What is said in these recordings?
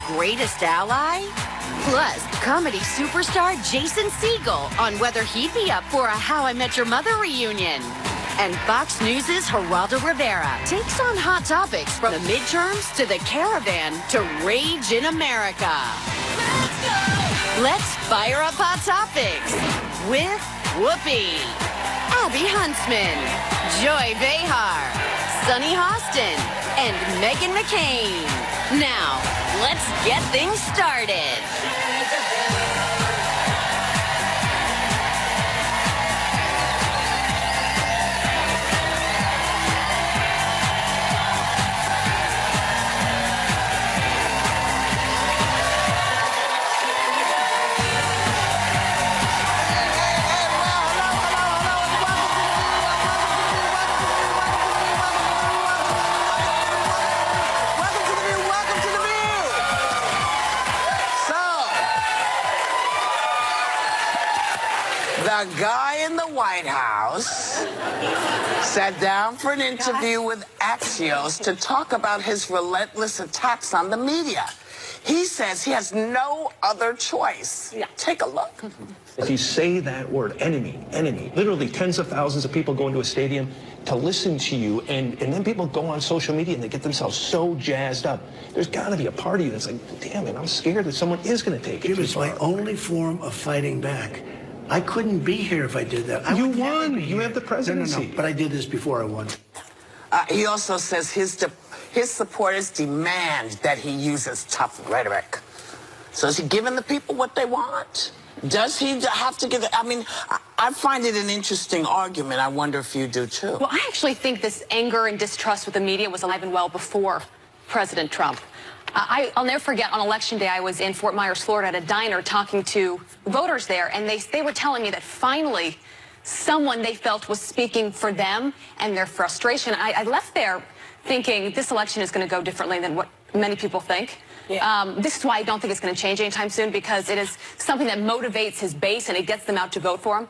greatest ally? Plus, comedy superstar Jason Segel on whether he'd be up for a How I Met Your Mother reunion. And Fox News' Geraldo Rivera takes on hot topics from the midterms to the caravan to Rage in America. Let's fire up Hot Topics with Whoopi, Abby Huntsman, Joy Behar, Sunny Hostin, and Meghan McCain. Now, let's get things started. The guy in the White House sat down for an interview with Axios to talk about his relentless attacks on the media. He says he has no other choice. Yeah. Take a look. If you say that word, enemy, literally tens of thousands of people go into a stadium to listen to you, and then people go on social media and they get themselves so jazzed up. There's got to be a party that's like, damn it, I'm scared that someone is going to take it. It was my only form of fighting back. I couldn't be here if I did that. You won. You have the presidency. No, but I did this before I won. He also says his supporters demand that he uses tough rhetoric. So is he giving the people what they want? Does he have to give it? I mean, I find it an interesting argument. I wonder if you do, too. Well, I actually think this anger and distrust with the media was alive and well before President Trump. I'll never forget, on Election Day, I was in Fort Myers, Florida, at a diner talking to voters there, and they were telling me that finally someone they felt was speaking for them and their frustration. I left there thinking this election is going to go differently than what many people think. Yeah. This is why I don't think it's going to change anytime soon, because it is something that motivates his base and it gets them out to vote for him.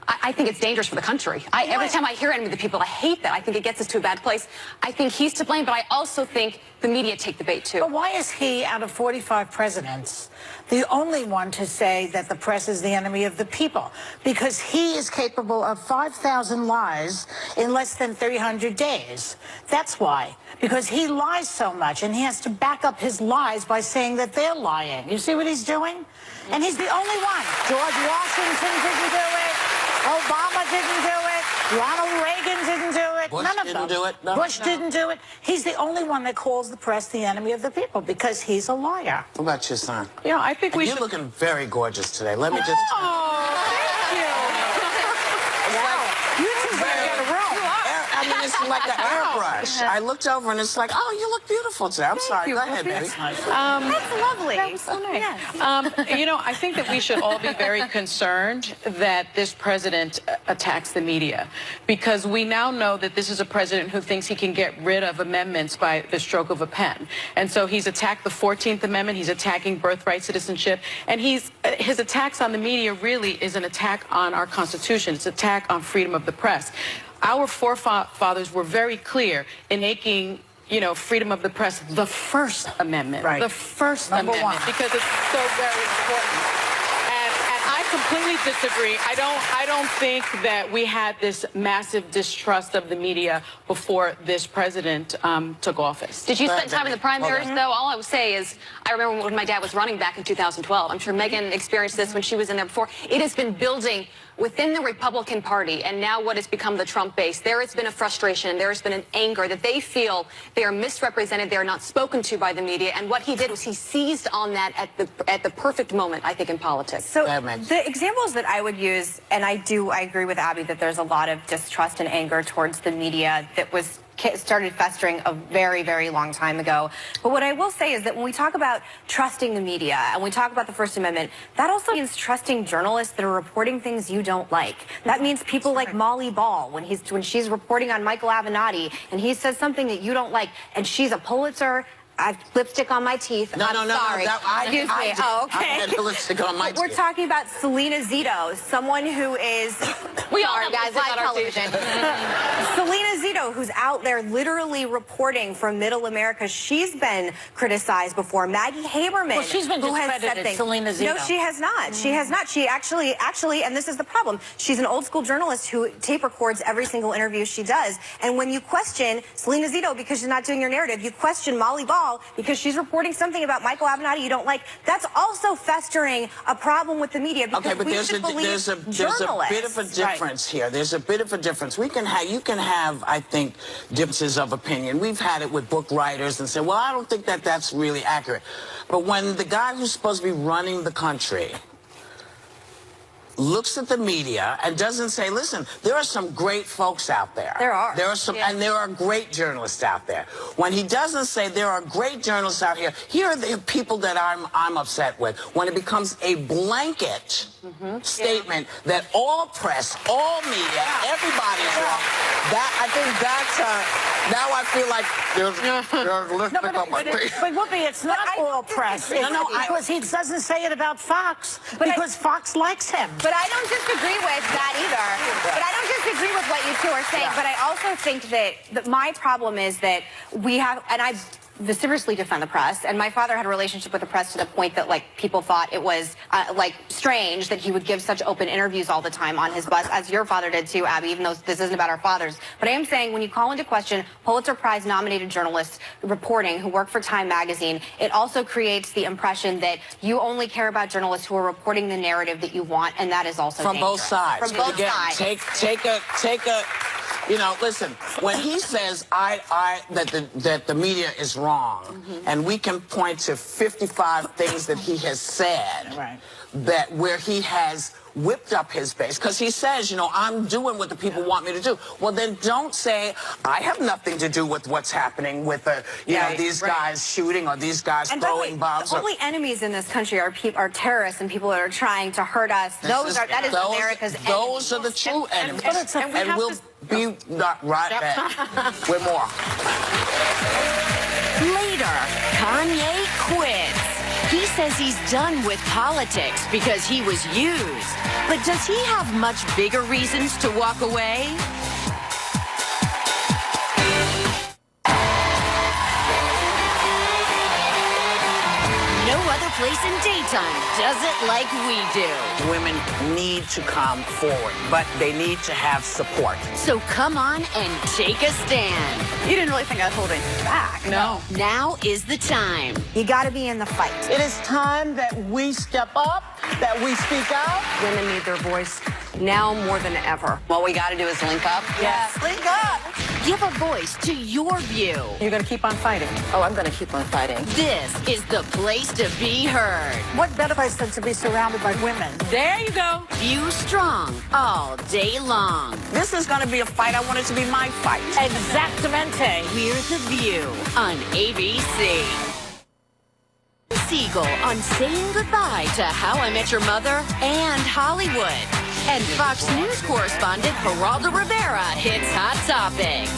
I think it's dangerous for the country. Every time I hear any of the people, I hate that. I think it gets us to a bad place. I think he's to blame, but I also think the media take the bait, too. But why is he, out of 45 presidents, the only one to say that the press is the enemy of the people? Because he is capable of 5,000 lies in less than 300 days. That's why. Because he lies so much, and he has to back up his lies by saying that they're lying. You see what he's doing? And he's the only one. George Washington didn't do it. Obama didn't do it. Ronald Reagan didn't do it. Bush didn't do it. No, Bush didn't do it. He's the only one that calls the press the enemy of the people because he's a liar. What about you, son? Yeah, I think You're looking very gorgeous today. Let me just... Oh, thank you. You two better get a room. I mean, it's like an airbrush. I looked over and it's like, oh, you look beautiful today. I'm sorry. Go ahead, baby. That's lovely. That was so nice. You know, I think that we should all be very concerned that this president attacks the media, because we now know that this is a president who thinks he can get rid of amendments by the stroke of a pen. And so he's attacked the 14th Amendment. He's attacking birthright citizenship. And his attacks on the media really is an attack on our Constitution. It's an attack on freedom of the press. Our forefathers were very clear in making, you know, freedom of the press the First Amendment. Right. The First Amendment, because it's so very important. And I completely disagree. I don't think that we had this massive distrust of the media before this president took office. Did you spend time in the primaries, though? All I would say is, I remember when my dad was running back in 2012. I'm sure Meghan experienced this when she was in there before. It has been building within the Republican Party, and now what has become the Trump base. There has been a frustration, there has been an anger that they feel they are misrepresented, they are not spoken to by the media, and what he did was he seized on that at the perfect moment, I think, in politics. So the examples that I would use, and I agree with Abby that there's a lot of distrust and anger towards the media that started festering a very, very long time ago. But what I will say is that when we talk about trusting the media and we talk about the First Amendment, that also means trusting journalists that are reporting things you don't like. That means people like Molly Ball, when she's reporting on Michael Avenatti and he says something that you don't like, and she's a Pulitzer. I have lipstick on my teeth. No, I'm sorry. Excuse me. Oh, okay. I had lipstick on my teeth. We're talking about Selena Zito, someone who is We all Sorry, have guys, live television. Selena Zito, who's out there literally reporting from Middle America, she's been criticized before. Maggie Haberman, Well, she's been who has said discredited, things. Selena Zito. No, she has not. She has not. She actually, and this is the problem. She's an old school journalist who tape records every single interview she does. And when you question Selena Zito because she's not doing your narrative, you question Molly Ball because she's reporting something about Michael Avenatti you don't like. That's also festering a problem with the media because Okay, but we there's should believe a bit of a difference here. There's a bit of a difference. You can have, I think, differences of opinion. We've had it with book writers and say, well, I don't think that that's really accurate. But when the guy who's supposed to be running the country looks at the media and doesn't say, listen, there are some great folks out there. There are. There are some, and there are great journalists out there. When he doesn't say there are great journalists out here, here are the people that I'm upset with. When it becomes a blanket statement that all press, all media, everybody's wrong, that I think that's now I feel like they're lifting up my feet. But Whoopi, it's not all press. Because he doesn't say it about Fox, because Fox likes him. But I don't disagree with that either. But I don't disagree with what you two are saying. But I also think that my problem is that we have, and I vociferously defend the press, and my father had a relationship with the press to the point that, like, people thought it was, like, strange that he would give such open interviews all the time on his bus, as your father did too, Abby, even though this isn't about our fathers. But I am saying when you call into question Pulitzer Prize-nominated journalists reporting who work for Time magazine, it also creates the impression that you only care about journalists who are reporting the narrative that you want, and that is also from dangerous. both sides. From both Again, sides. Take a. You know, listen, when he says that the media is wrong, and we can point to 55 things that he has said, that where he has whipped up his base, because he says, you know, I'm doing what the people want me to do. Well, then don't say, I have nothing to do with what's happening with you know, these guys shooting or these guys throwing bombs. The only enemies in this country are terrorists and people that are trying to hurt us. That is America's enemies. Those are the true enemies. And we'll be right back with more. Later, Kanye quits. He says he's done with politics because he was used. But does he have much bigger reasons to walk away? No other place in daytime does it like we do. Women need to come forward, but they need to have support. So come on and take a stand. You didn't really think I was holding back. No. Now is the time. You got to be in the fight. It is time that we step up, that we speak out. Women need their voice now more than ever. What we got to do is link up. Yes, link up. Give a voice to your view. You're going to keep on fighting. Oh, I'm going to keep on fighting. This is the place to be heard. What better place than to be surrounded by women? There you go. View strong all day long. This is going to be a fight. I want it to be my fight. Exactamente. We're The View on ABC. Siegel on saying goodbye to How I Met Your Mother and Hollywood. And Fox News correspondent Geraldo Rivera hits Hot Topics.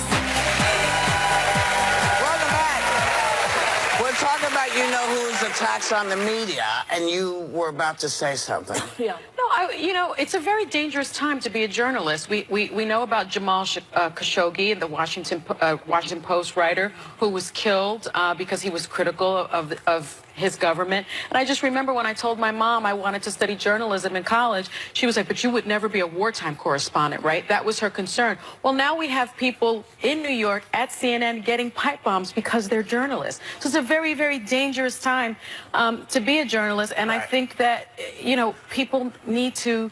Welcome back. We're talking about who's attacks on the media, and you were about to say something. Yeah. No, you know, it's a very dangerous time to be a journalist. We know about Jamal Khashoggi, the Washington Post writer, who was killed because he was critical of his government. And I just remember when I told my mom I wanted to study journalism in college, she was like, but you would never be a wartime correspondent, right? That was her concern. Well, now we have people in New York at CNN getting pipe bombs because they're journalists. So it's a very, very dangerous time to be a journalist. And I think that, you know, people need to,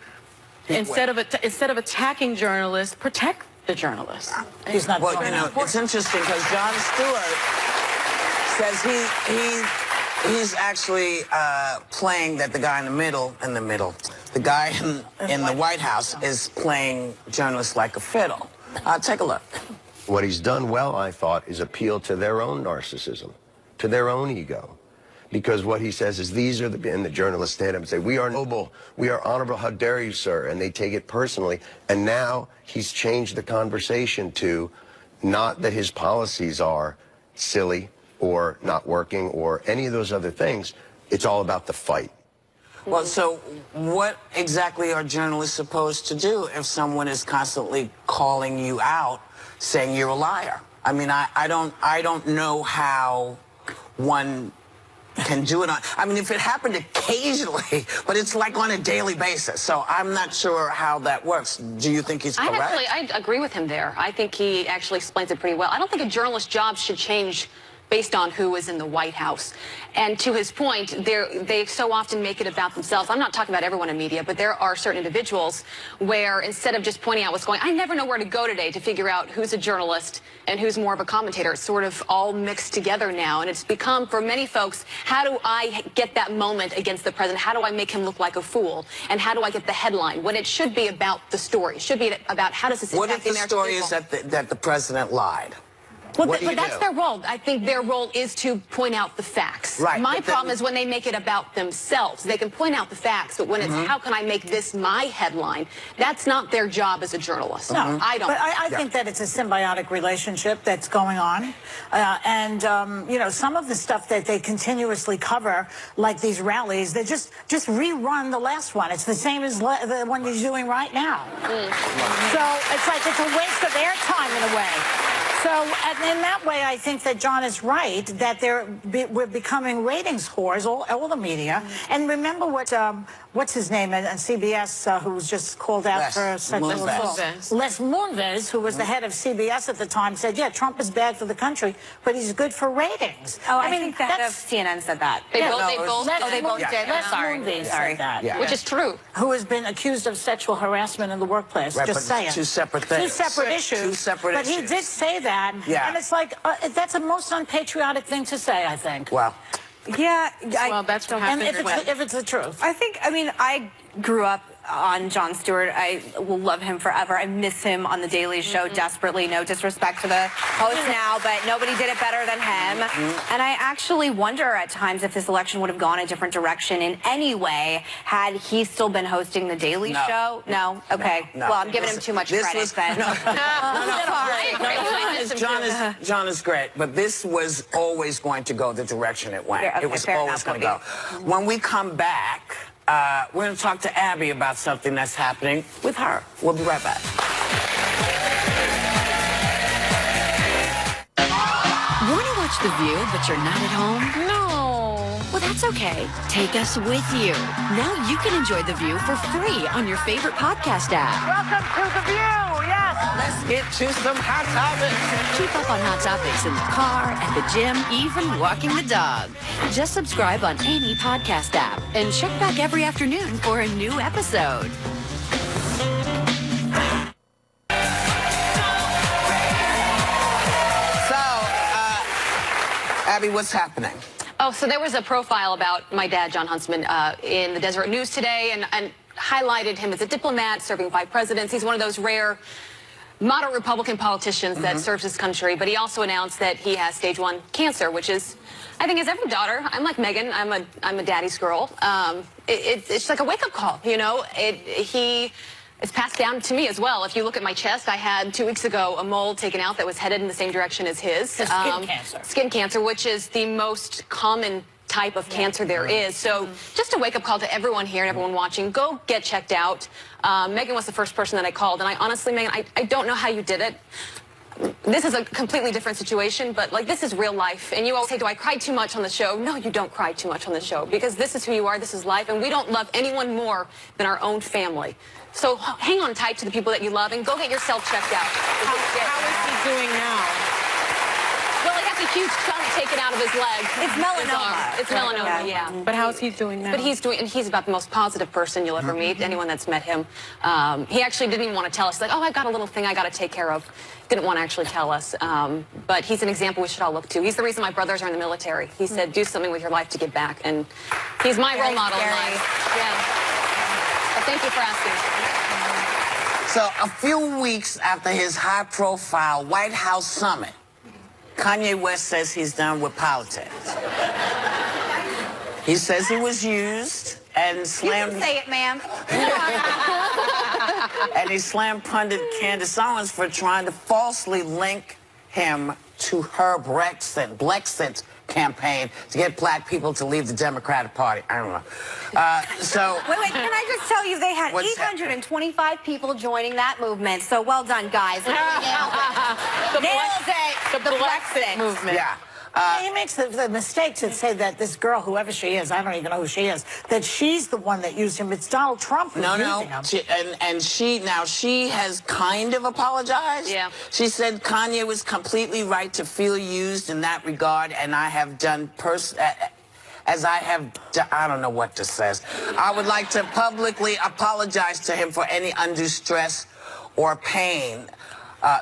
instead of attacking journalists, protect the journalists. He's not well, you know, it's interesting because Jon Stewart says he's actually playing that the guy in the middle, the guy in the White House is playing journalists like a fiddle. Take a look. What he's done well, I thought, is appeal to their own narcissism, to their own ego. Because what he says is and the journalists stand up and say, we are noble, we are honorable, how dare you, sir? And they take it personally. And now he's changed the conversation to not that his policies are silly or not working or any of those other things. It's all about the fight. Well, so what exactly are journalists supposed to do if someone is constantly calling you out, saying you're a liar? I mean, I don't know how one can do it on. I mean, if it happened occasionally, but it's like on a daily basis. So I'm not sure how that works. Do you think he's correct? I agree with him there. I think he actually explains it pretty well. I don't think a journalist's job should change based on who is in the White House. And to his point, they so often make it about themselves. I'm not talking about everyone in media, but there are certain individuals where instead of just pointing out what's going on, I never know where to go today to figure out who's a journalist and who's more of a commentator. It's sort of all mixed together now. And it's become, for many folks, how do I get that moment against the president? How do I make him look like a fool? And how do I get the headline? When it should be about the story. It should be about how does this impact the American people. What if the story is that the president lied? Well, but that's their role. I think their role is to point out the facts. Right. My problem is when they make it about themselves. They can point out the facts, but when it's how can I make this my headline, that's not their job as a journalist. No, I don't. But I think that it's a symbiotic relationship that's going on. You know, some of the stuff that they continuously cover, like these rallies, they just rerun the last one. It's the same as the one you're doing right now. So it's like it's a waste of airtime in a way. So in that way, I think that John is right, that we're becoming ratings whores, all the media. And remember what's his name on CBS, who was just called out for sexual assault? Les Moonves, who was the head of CBS at the time, said, yeah, Trump is bad for the country, but he's good for ratings. Oh, I think the head of CNN said that. They both did. Les Moonves said that. Yeah. Which is true. Who has been accused of sexual harassment in the workplace, Right, just but saying. two separate things. Two separate issues. Two separate but issues. he did say that. Yeah. And it's like, that's a most unpatriotic thing to say, I think. Well. Yeah. Well, that's what And happens if it's the truth. I mean, I grew up on Jon Stewart. I will love him forever. I miss him on The Daily Show desperately. No disrespect to the host now, but nobody did it better than him. And I actually wonder at times if this election would have gone a different direction in any way had he still been hosting The Daily Show. No? Okay. No. Well, I'm giving him too much credit then. John is great, but this was always going to go the direction it went. Yeah, okay, it was fair always enough, going to go. When we come back, we're going to talk to Abby about something that's happening with her. We'll be right back. Want to watch The View, but you're not at home? No. Well, that's okay. Take us with you. Now you can enjoy The View for free on your favorite podcast app. Welcome to The View, yes. Let's get to some hot topics. Keep up on hot topics in the car, at the gym, even walking the dog. Just subscribe on any podcast app and check back every afternoon for a new episode. So, Abby, what's happening? Oh, so there was a profile about my dad, John Huntsman, in the Deseret News today, and highlighted him as a diplomat serving 5 presidents. He's one of those rare moderate Republican politicians that serves his country, but he also announced that he has stage 1 cancer, which is, I think, as every daughter. I'm like Megan. I'm a daddy's girl. It's like a wake-up call, you know. It's passed down to me as well. If you look at my chest, I had 2 weeks ago a mole taken out that was headed in the same direction as his. Skin cancer. Skin cancer, which is the most common type of cancer there is. So just a wake-up call to everyone here and everyone watching. Go get checked out. Megan was the first person that I called. And I honestly, Megan, I don't know how you did it. This is a completely different situation, but like this is real life. And you always say, do I cry too much on the show? No, you don't cry too much on the show because this is who you are, this is life, and we don't love anyone more than our own family. So hang on tight to the people that you love and go get yourself checked out. How is he doing now? Well, he has a huge chunk taken out of his leg. It's melanoma. It's melanoma, yeah. But how's he doing now? But he's about the most positive person you'll ever meet, anyone that's met him. He actually didn't even want to tell us. He's like, oh, I got a little thing I got to take care of. Didn't want to actually tell us. But he's an example we should all look to. He's the reason my brothers are in the military. He said, do something with your life to give back. And he's my role model in life. Yeah. But thank you for asking. So, a few weeks after his high-profile White House summit, Kanye West says he's done with politics. He says he was used and slammed... You can say it, ma'am. And he slammed pundit Candace Owens for trying to falsely link him to her Brexit campaign to get black people to leave the Democratic Party. I don't know. Wait, can I just tell you, they had 825 people joining that movement, so well done, guys. The Blexit movement. Yeah. He makes the mistakes that say that this girl, whoever she is, I don't even know who she is, that she's the one that used him. It's Donald Trump who's using him. She has kind of apologized. Yeah. She said Kanye was completely right to feel used in that regard, and I have done I don't know what this says. I would like to publicly apologize to him for any undue stress or pain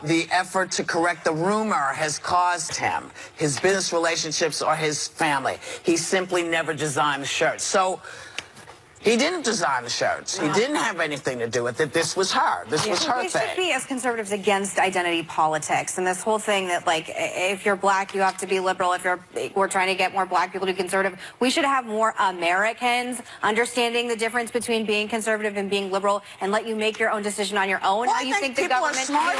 the effort to correct the rumor has caused him, his business relationships, or his family. He simply never designed the shirts. So he didn't design the shirts. He didn't have anything to do with it. This was her. This was her we thing. We should be, as conservatives, against identity politics and this whole thing that, like, if you're black, you have to be liberal. We're trying to get more black people to be conservative. We should have more Americans understanding the difference between being conservative and being liberal, and let you make your own decision on your own. Well, how you think the government should be run.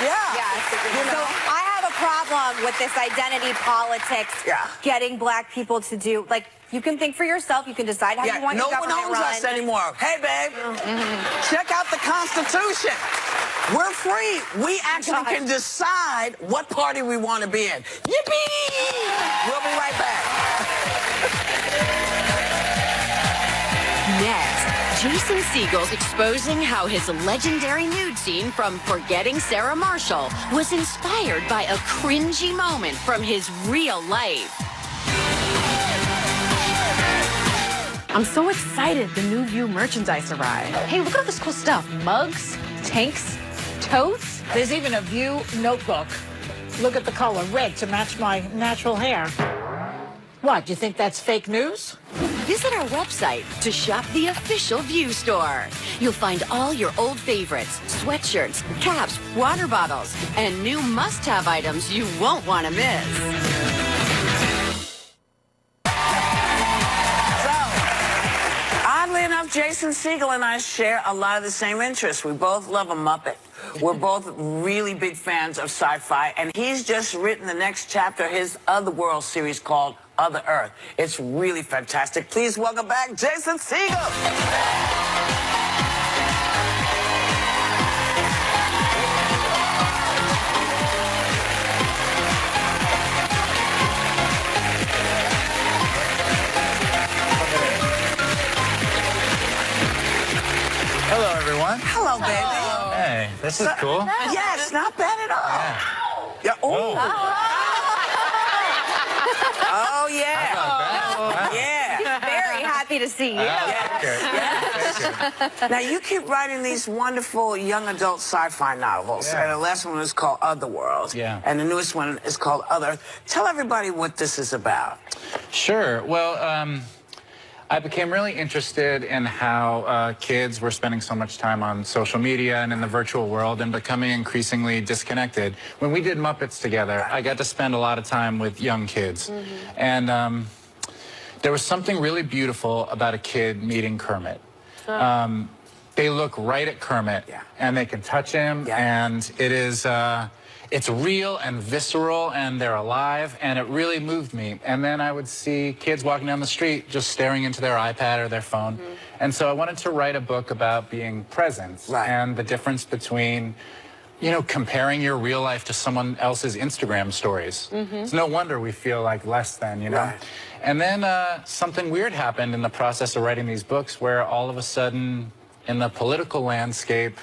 Yeah. Yes. So I have a problem with this identity politics getting black people to do, like, you can think for yourself. You can decide how you want your government run. No one owns us anymore. Hey, babe, check out the Constitution. We're free. We actually can decide what party we want to be in. Yippee! We'll be right back. Next, Jason Segel's exposing how his legendary nude scene from Forgetting Sarah Marshall was inspired by a cringy moment from his real life. I'm so excited the new View merchandise arrived. Hey, look at all this cool stuff. Mugs, tanks, totes. There's even a View notebook. Look at the color, red, to match my natural hair. What, do you think that's fake news? Visit our website to shop the official View store. You'll find all your old favorites, sweatshirts, caps, water bottles, and new must-have items you won't want to miss. Oddly enough, Jason Segel and I share a lot of the same interests. We both love a Muppet. We're both really big fans of sci-fi, and he's just written the next chapter of his Otherworld series called Other Earth. It's really fantastic. Please welcome back Jason Segel. Hello, everyone. Hello, baby. Hey, this is cool. Yes, not bad at all. Yeah. Oh. Oh, yeah. Yeah. Very happy to see you. Yes. Now, you keep writing these wonderful young adult sci-fi novels. And the last one was called Otherworld. Yeah. And the newest one is called Other. Tell everybody what this is about. Sure. Well, I became really interested in how kids were spending so much time on social media and in the virtual world and becoming increasingly disconnected. When we did Muppets together, I got to spend a lot of time with young kids. And there was something really beautiful about a kid meeting Kermit. They look right at Kermit, and they can touch him, and it is... it's real and visceral, and they're alive, and it really moved me. And then I would see kids walking down the street just staring into their iPad or their phone. And so I wanted to write a book about being present and the difference between, you know, comparing your real life to someone else's Instagram stories. It's no wonder we feel like less than, you know. And then something weird happened in the process of writing these books where all of a sudden, in the political landscape,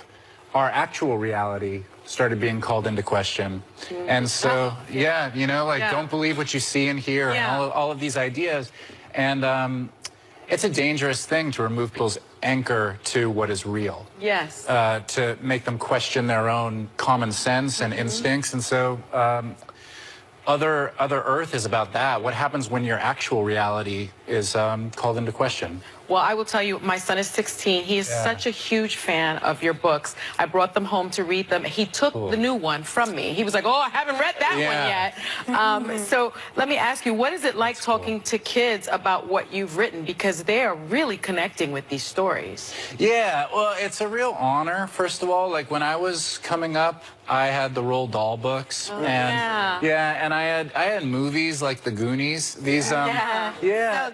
our actual reality started being called into question. And so, yeah, you know, like, don't believe what you see and hear, and all of these ideas. And it's a dangerous thing to remove people's anchor to what is real. Yes. To make them question their own common sense and instincts. And so, Other Earth is about that. What happens when your actual reality is called into question. Well, I will tell you, my son is 16. He is such a huge fan of your books. I brought them home to read them. He took the new one from me. He was like, oh, I haven't read that one yet. So let me ask you, what is it like talking to kids about what you've written? Because they are really connecting with these stories. Yeah, well, it's a real honor, first of all. Like, when I was coming up, I had the Roald Dahl books. And I had movies like The Goonies. These, So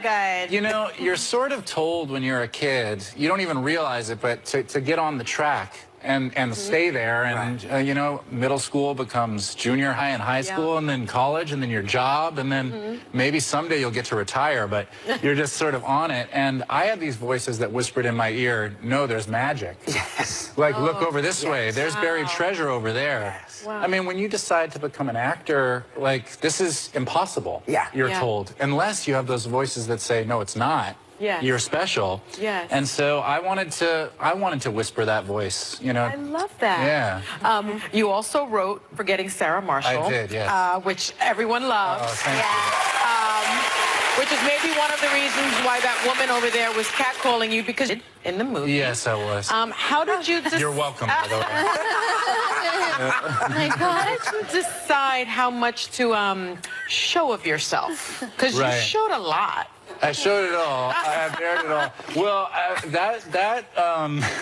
good. You know, you're sort of told when you're a kid, you don't even realize it, but to get on the track and stay there, and you know, middle school becomes junior high and high school, and then college, and then your job, and then maybe someday you'll get to retire, but you're just sort of on it. And I had these voices that whispered in my ear, no, there's magic. Like, look over this way, there's buried treasure over there. I mean, when you decide to become an actor, like, this is impossible, you're told, unless you have those voices that say, no, it's not. You're special. And so I wanted to whisper that voice, you know. I love that. You also wrote Forgetting Sarah Marshall. I did, yes. Which everyone loves. Oh, thank you. Which is maybe one of the reasons why that woman over there was catcalling you, because in the movie. Yes, I was. How did you You're welcome, by the way. How did you decide how much to show of yourself? Because you showed a lot. I showed it all. I bared it all. Well, that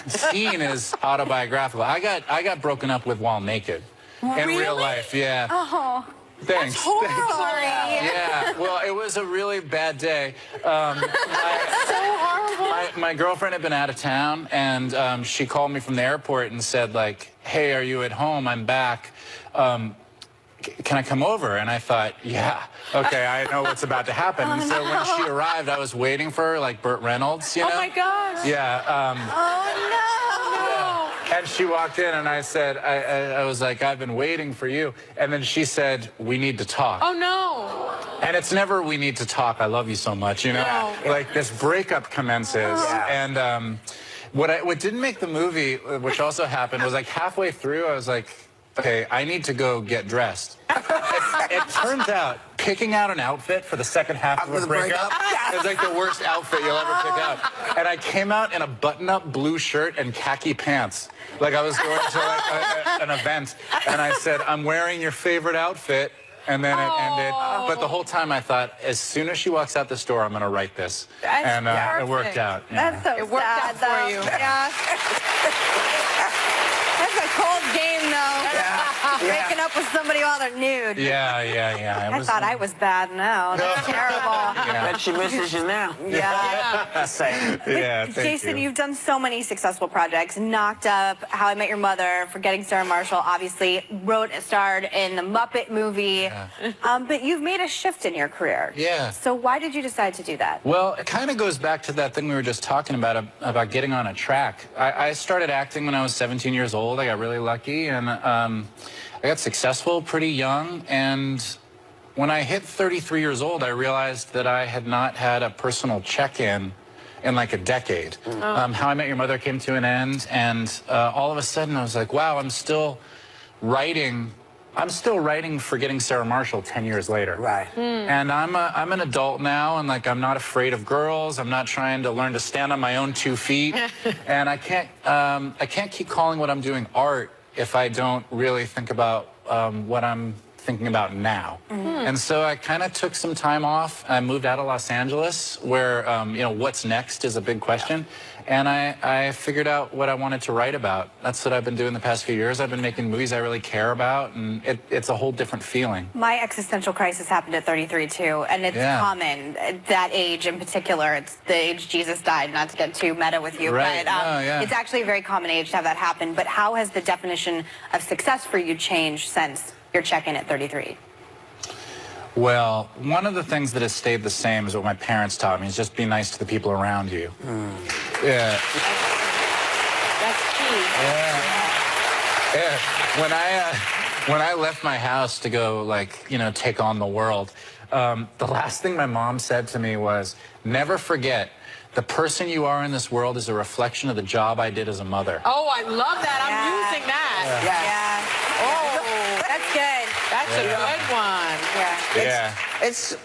scene is autobiographical. I got broken up with while naked in real life. Yeah. Oh. Thanks. That's horrible. Sorry. Yeah. Well, it was a really bad day. So horrible. My girlfriend had been out of town, and she called me from the airport and said, like, hey, are you at home? I'm back. Can I come over? And I thought, yeah, okay, I know what's about to happen. And so when she arrived, I was waiting for her, like Burt Reynolds, you know? Oh, my gosh. Yeah. Oh, no. And she walked in, and I said, I was like, I've been waiting for you. And then she said, we need to talk. Oh, no. And it's never we need to talk, I love you so much, you know? Like, this breakup commences. And what didn't make the movie, which also happened, was like halfway through, I was like, okay, I need to go get dressed. It turns out picking out an outfit for the second half of a breakup is like the worst outfit you'll ever pick out. And I came out in a button-up blue shirt and khaki pants. Like I was going to like an event, and I said, I'm wearing your favorite outfit. And then it ended. But the whole time I thought, as soon as she walks out this door, I'm going to write this. And it worked out. That's so it worked out for you. Yeah. That's a cold game, though. Breaking up with somebody while they're nude. Yeah. I thought I was bad. No, that's terrible. Bet she misses you now. Yeah, Jason, you've done so many successful projects. Knocked Up, How I Met Your Mother, Forgetting Sarah Marshall, obviously starred in the Muppet movie. But you've made a shift in your career. So why did you decide to do that? Well, it kind of goes back to that thing we were just talking about getting on a track. I started acting when I was 17 years old. I got really lucky, and I got successful pretty young. And when I hit 33 years old, I realized that I had not had a personal check-in in like a decade. How I Met Your Mother came to an end, and all of a sudden I was like, wow, I'm still writing Forgetting Sarah Marshall 10 years later. And I'm an adult now, and like I'm not afraid of girls. I'm not trying to learn to stand on my own 2 feet. And I can't keep calling what I'm doing art if I don't really think about what I'm thinking about now. And so I kind of took some time off. I moved out of Los Angeles, where you know, what's next is a big question. And I figured out what I wanted to write about. That's what I've been doing the past few years. I've been making movies I really care about, and it's a whole different feeling. My existential crisis happened at 33 too, and it's common at that age in particular. It's the age Jesus died, not to get too meta with you, but it's actually a very common age to have that happen. But how has the definition of success for you changed since your check-in at 33? Well, one of the things that has stayed the same is what my parents taught me, is just be nice to the people around you. That's key. When I left my house to go, like, you know, take on the world, the last thing my mom said to me was, never forget, the person you are in this world is a reflection of the job I did as a mother. Oh, I love that. I'm using that. Oh, that's good. That's a good one. It's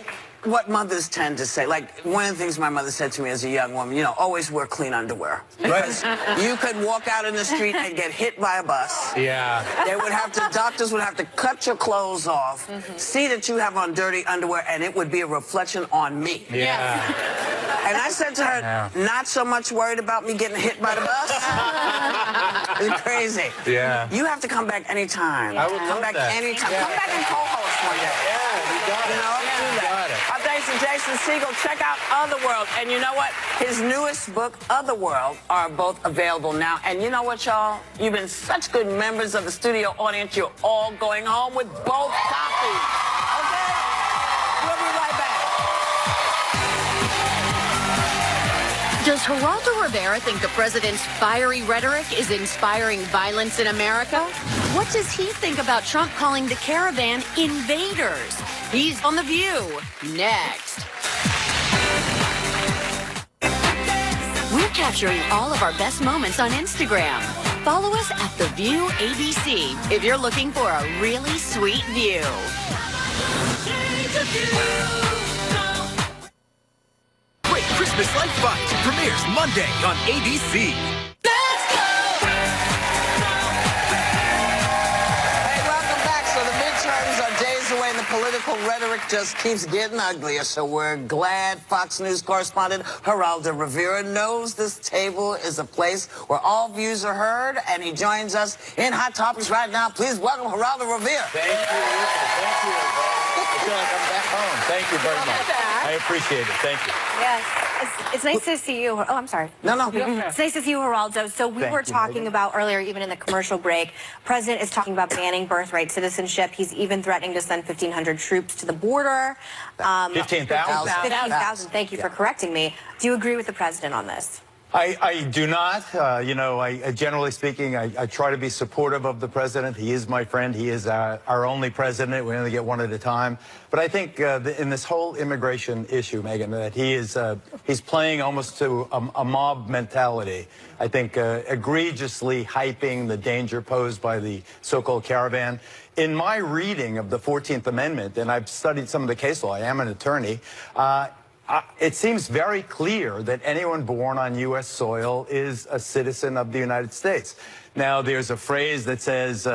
what mothers tend to say. Like, one of the things my mother said to me as a young woman, you know, always wear clean underwear. Because you could walk out in the street and get hit by a bus. Yeah. Doctors would have to cut your clothes off, see that you have on dirty underwear, and it would be a reflection on me. Yeah. And I said to her, not so much worried about me getting hit by the bus. It's crazy. Yeah. You have to come back anytime. I would come love back that. anytime. Yeah. Come back and co-host one day. Yeah, we got it. You know? We got it. Our thanks to Jason Segel. Check out Otherworld. And you know what? His newest book, Otherworld, are both available now. And you know what, y'all? You've been such good members of the studio audience. You're all going home with both copies. Okay? We'll be right back. Does Geraldo Rivera think the president's fiery rhetoric is inspiring violence in America? What does he think about Trump calling the caravan invaders? He's on The View. Next. We're capturing all of our best moments on Instagram. Follow us at The View ABC if you're looking for a really sweet view. Great Christmas Light Fight premieres Monday on ABC. Hey, welcome back. So the midterms are days away and the political rhetoric just keeps getting uglier. So we're glad Fox News correspondent Geraldo Rivera knows this table is a place where all views are heard, and he joins us in Hot Topics right now. Please welcome Geraldo Rivera. Thank you. Thank you. I feel like I'm back home. Thank you very much. I appreciate it. Thank you. Yes. It's nice to see you. Oh, I'm sorry. No. It's nice to see you, Geraldo. So we were talking about earlier, even in the commercial break, President is talking about banning birthright citizenship. He's even threatening to send 1,500 troops to the border. 15,000. 15,000. Thank you for correcting me. Do you agree with the president on this? I do not. You know, generally speaking, I try to be supportive of the president. He is my friend. He is our only president. We only get one at a time. But I think in this whole immigration issue, Megyn, that he's playing almost to a mob mentality. I think egregiously hyping the danger posed by the so-called caravan. In my reading of the 14th Amendment, and I've studied some of the case law, I am an attorney, it seems very clear that anyone born on U.S. soil is a citizen of the United States. Now, there's a phrase that says,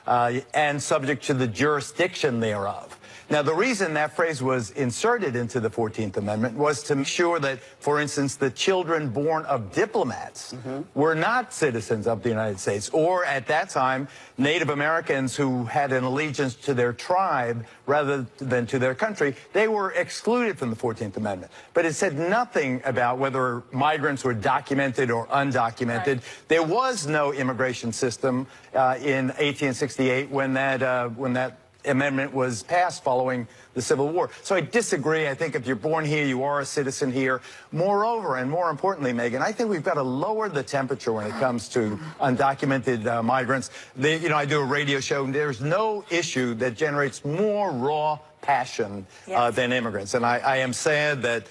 and subject to the jurisdiction thereof. Now, the reason that phrase was inserted into the 14th Amendment was to make sure that, for instance, the children born of diplomats were not citizens of the United States, or at that time, Native Americans who had an allegiance to their tribe rather than to their country, they were excluded from the 14th Amendment. But it said nothing about whether migrants were documented or undocumented. Right. There was no immigration system in 1868 when that amendment was passed following the Civil War. So I disagree. I think if you're born here, you are a citizen here. Moreover, and more importantly, Megyn, I think we've got to lower the temperature when it comes to undocumented migrants. You know, I do a radio show, and there's no issue that generates more raw passion than immigrants. And I am sad that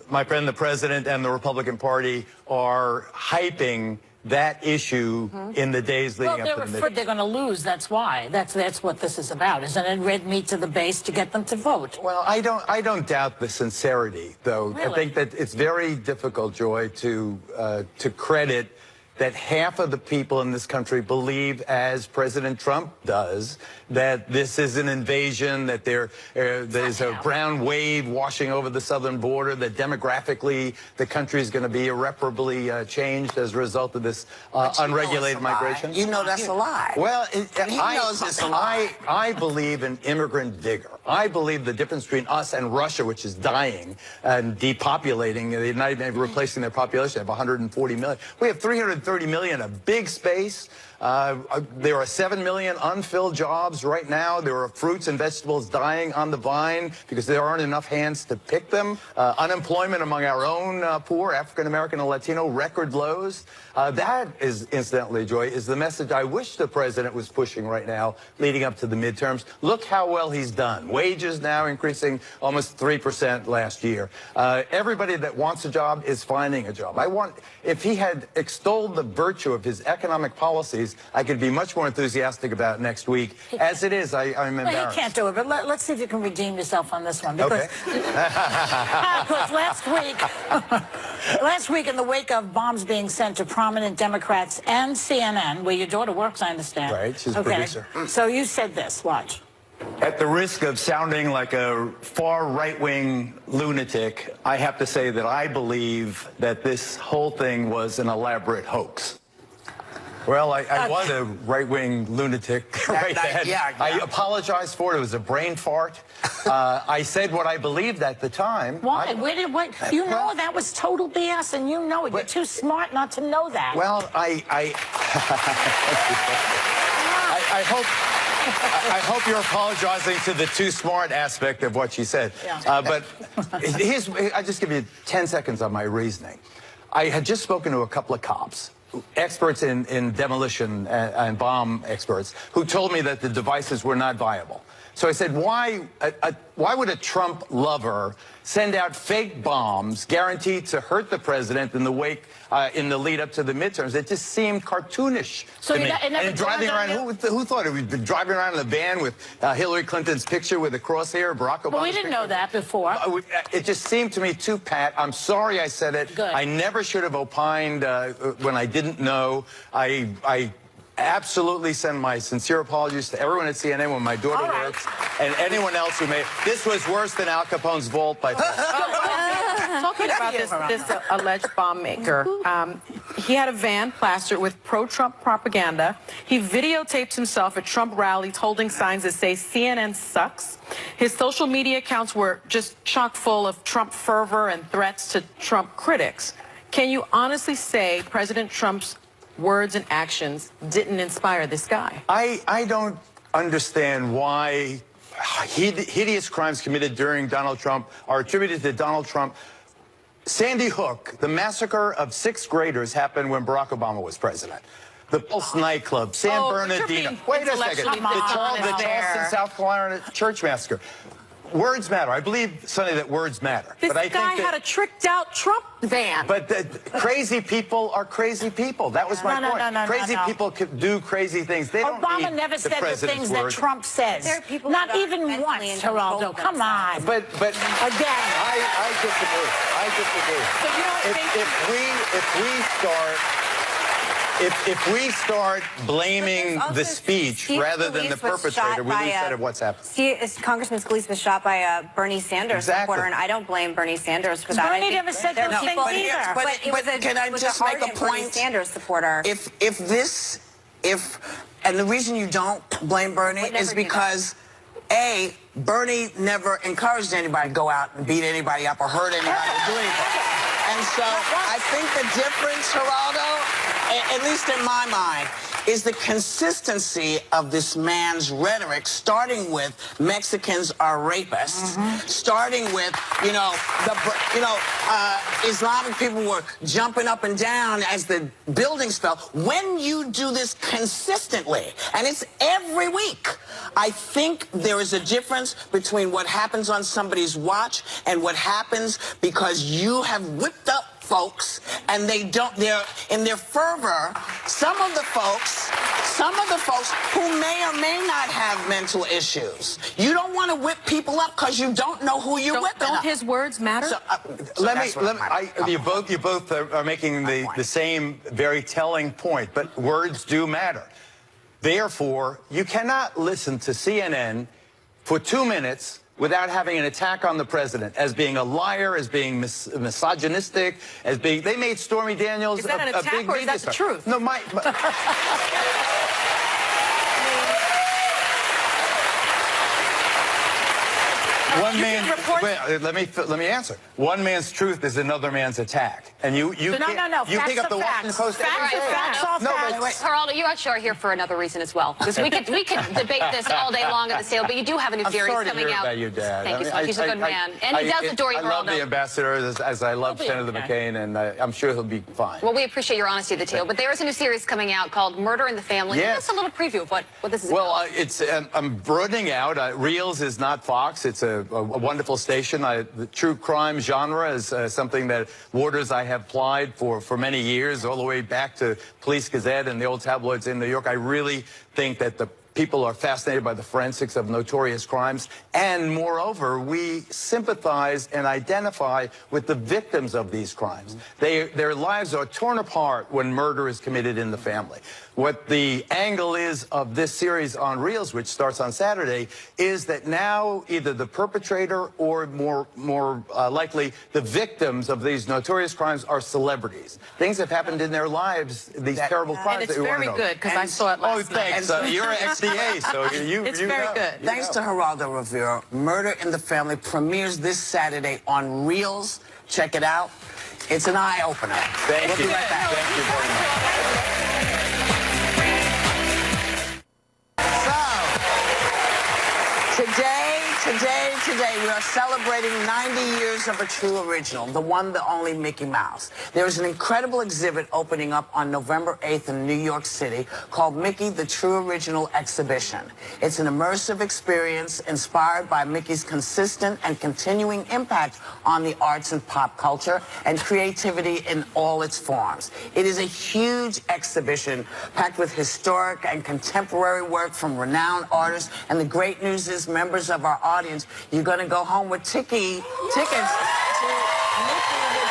my friend, the president, and the Republican Party are hyping that issue in the days leading up to the midterm. They're going to lose. That's why. That's what this is about, isn't it? Red meat to the base to get them to vote. Well, I don't doubt the sincerity, though. Really? I think that it's very difficult, Joy, to credit that half of the people in this country believe, as President Trump does, that this is an invasion, that there's a brown wave washing over the southern border, that demographically the country is going to be irreparably changed as a result of this unregulated migration. You know that's a lie. Well, he knows it's a lie. I believe in immigrant vigor. I believe the difference between us and Russia, which is dying and depopulating, they're not even replacing their population. They have 140 million. We have 330 million, a big space. There are 7 million unfilled jobs right now. There are fruits and vegetables dying on the vine because there aren't enough hands to pick them. Unemployment among our own poor, African-American and Latino, record lows. That is, incidentally, Joy, is the message I wish the president was pushing right now leading up to the midterms. Look how well he's done. wages now increasing almost 3% last year. Everybody that wants a job is finding a job. If he had extolled the virtue of his economic policies, I could be much more enthusiastic about it next week. As it is, I'm embarrassed. Well, he can't do it, but let's see if you can redeem yourself on this one. Because, Okay. because last week, in the wake of bombs being sent to prominent Democrats and CNN, where your daughter works, I understand. Right, she's a producer. So you said this, watch. At the risk of sounding like a far right-wing lunatic, I have to say that I believe that this whole thing was an elaborate hoax. Well, I was a right-wing lunatic right then. Yeah. I apologize for it. It was a brain fart. I said what I believed at the time. Why? What? You know that was total BS, and you know it. You're too smart not to know that. Well, I hope you're apologizing to the too smart aspect of what she said. Yeah. But I'll just give you 10 seconds on my reasoning. I had just spoken to a couple of cops, experts in demolition and bomb experts, who told me that the devices were not viable. So I said, why would a Trump lover send out fake bombs guaranteed to hurt the president in the wake, in the lead up to the midterms? It just seemed cartoonish So to me. it never And driving dawned around, on who thought it? We'd been driving around in a van with Hillary Clinton's picture with a crosshair, Barack Obama's Well, we didn't know that before. It just seemed to me too pat. I'm sorry I said it. Good. I never should have opined when I didn't know. I absolutely send my sincere apologies to everyone at CNN when my daughter works, and anyone else who made. This was worse than Al Capone's vault by far. Talking about this alleged bomb maker, he had a van plastered with pro-Trump propaganda. He videotaped himself at Trump rallies holding signs that say CNN sucks. His social media accounts were just chock full of Trump fervor and threats to Trump critics. Can you honestly say President Trump's words and actions didn't inspire this guy? I don't understand why hideous crimes committed during Donald Trump are attributed to Donald Trump. Sandy Hook, the massacre of 6th graders, happened when Barack Obama was president. The Pulse nightclub, San Bernardino. Wait a second. The Charleston, South Carolina church massacre. Words matter. I believe, Sonny, that words matter. This but I guy think had a tricked-out Trump van. But crazy people are crazy people. That was my point. Crazy people could do crazy things. They don't Obama need never the said the president's things that word. Trump says. There are people Not who even are once, mentally in Geraldo. control Come on. But Again. I disagree. I disagree. So you know, If we start blaming the speech rather than the perpetrator, we lose sight of what's happened. Congressman Scalise was shot by a Bernie Sanders supporter, and I don't blame Bernie Sanders for that. Bernie never said those things either. But it was can I just make a point? Bernie Sanders supporter. And the reason you don't blame Bernie is because, A, Bernie never encouraged anybody to go out and beat anybody up or hurt anybody or do anything. And so I think the difference, Geraldo, at least in my mind, is the consistency of this man's rhetoric, starting with Mexicans are rapists, starting with, Islamic people were jumping up and down as the buildings fell. When you do this consistently, and it's every week, I think there is a difference between what happens on somebody's watch and what happens because you have whipped up folks, and they're in their fervor. Some of the folks who may or may not have mental issues. You don't want to whip people up because you don't know who you're whipping up. Don't his words matter? You both are making the same very telling point, but words do matter. Therefore, you cannot listen to CNN for 2 minutes without having an attack on the president as being a liar, as being misogynistic, as being... They made Stormy Daniels a big media star. Is that an attack or is that the truth? No, One man. report- Wait, let me answer. One man's truth is another man's attack, and you No. You Facts pick up are the Washington facts. Post. Facts are facts. All facts. Geraldo, you actually are here for another reason as well. Because we could debate this all day long at the table, but you do have a new I'm series sorry to coming hear out. about your dad. Thank you so much. He's a good man. And he does adore you, I love Geraldo. the ambassador as I love Senator McCain, and I'm sure he'll be fine. Well, we appreciate your honesty at the table, but there is a new series coming out called Murder in the Family. Yes. Give us a little preview of what this is Well, about. I'm broadening out. Reels is not Fox. It's a wonderful station. The true crime genre is something that Waters I have plied for many years, all the way back to Police Gazette and the old tabloids in New York. I really think that the people are fascinated by the forensics of notorious crimes, and moreover, we sympathize and identify with the victims of these crimes. Their lives are torn apart when murder is committed in the family. What the angle is of this series on Reels, which starts on Saturday, is that now either the perpetrator or more likely the victims of these notorious crimes are celebrities. Things have happened in their lives, these terrible crimes. And it's that we very wanna know. good, because I saw it last night. Thanks. You're an XDA, so you It's you very know. good. Thanks to Geraldo Rivera, Murder in the Family premieres this Saturday on Reels. Check it out. It's an eye-opener. Thank We'll you. be right back. Thank you very much. Today, we are celebrating 90 years of a true original, the one, the only Mickey Mouse. There is an incredible exhibit opening up on November 8th in New York City called Mickey, the True Original Exhibition. It's an immersive experience inspired by Mickey's consistent and continuing impact on the arts and pop culture and creativity in all its forms. It is a huge exhibition packed with historic and contemporary work from renowned artists, and the great news is, members of our audience, you're going to go home with tickets to Mickey, the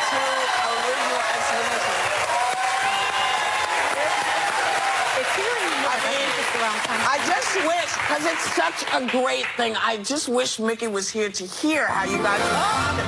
True Original Exhibition. I just wish, because it's such a great thing, I just wish Mickey was here to hear how you guys love it.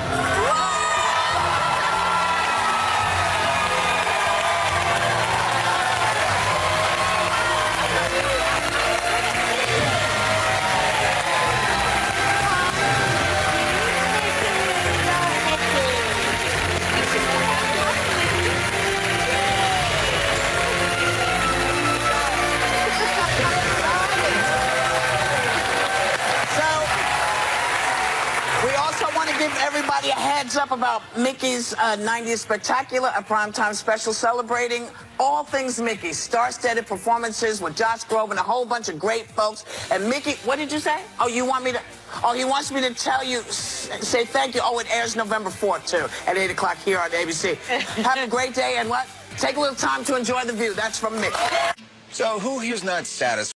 Give everybody a heads up about Mickey's 90th Spectacular, a primetime special celebrating all things Mickey. Star-studded performances with Josh Groban and a whole bunch of great folks. And Mickey, what did you say? Oh, you want me to? Oh, he wants me to tell you, say thank you. Oh, it airs November 4th, too, at 8 o'clock here on ABC. Have a great day, and what? Take a little time to enjoy the view. That's from Mickey. So who here's not satisfied?